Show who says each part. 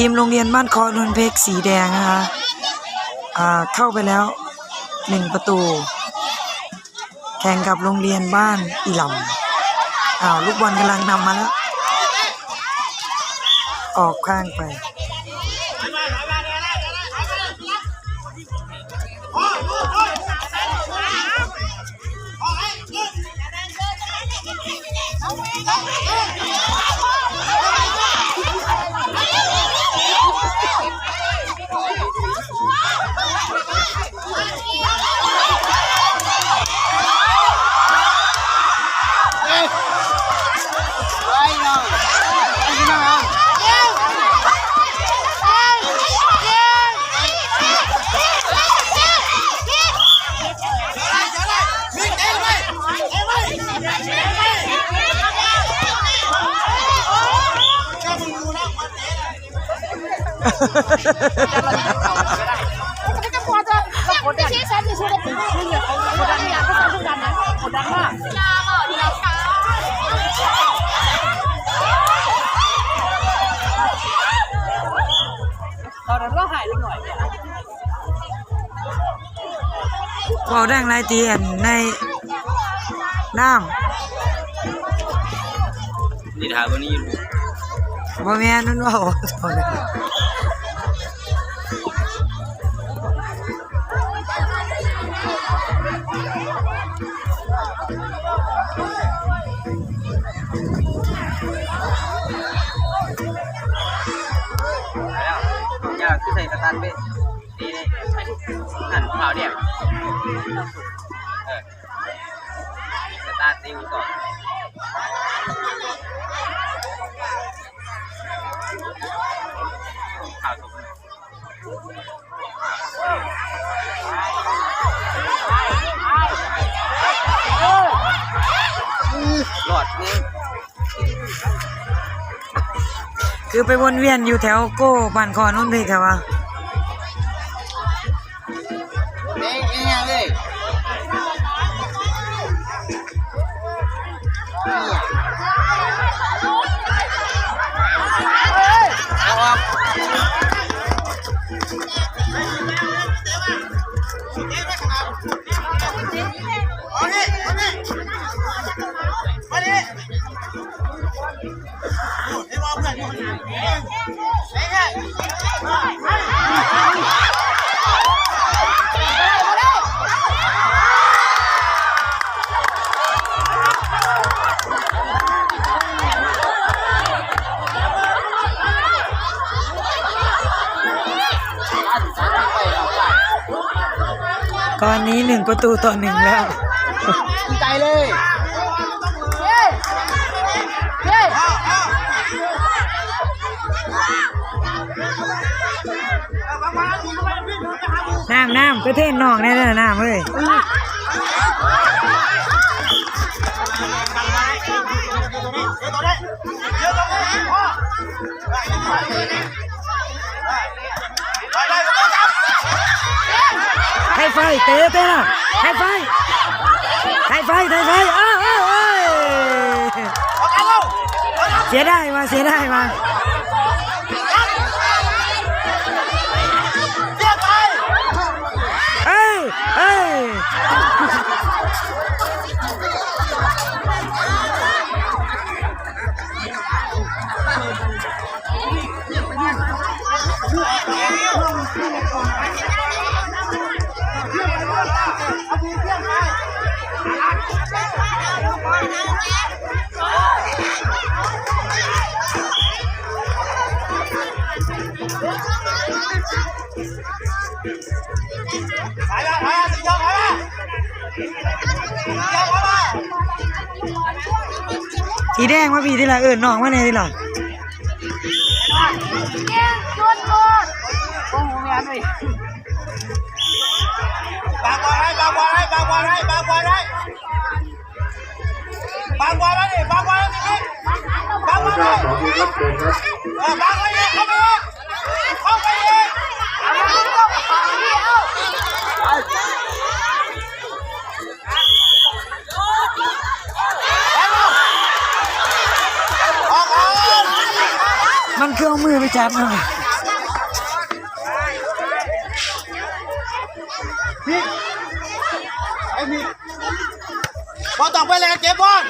Speaker 1: ทีมโรงเรียนบ้านคอนนเพกสีแดงนะคะเข้าไปแล้ว1 ประตูแข่งกับโรงเรียนบ้านอีหลำลูกบอลกำลังนำมาแล้วออกข้างไปเราดังไรตีนในน้ำ
Speaker 2: นี่ถามวันนี้
Speaker 1: บ่แม่นนั่นว่า
Speaker 2: อยากขึ้นใส่กระตันไปนี่เลยหันเท้าเดียวกระตันตีก่อนข่าวถูกหลอดนี่
Speaker 1: คือไปวนเวียนอยู่แถวโก้บ้านคอนนเพกค่ะวะ
Speaker 2: เลย
Speaker 1: ตอนนี้1 ประตูต่อ 1แล้ว
Speaker 2: ใจเลย
Speaker 1: น้ำก็เทศนอกแน่ๆน้ำเว้ยให้ไฟเตะล่ะให้ไฟเสียได้มาสีแดงมาพี่ที่ละน้องมาเนี่ยที่ละ
Speaker 2: บางบอลให้บางบอลให้ดิบางบอลให้บางบอลให้บางไปอีกเข้าไปอีก
Speaker 1: มันเครื่องมือไปจับหน่อย
Speaker 3: พี่ไอ้พี่บอลต้องไปเลยเก็บบอล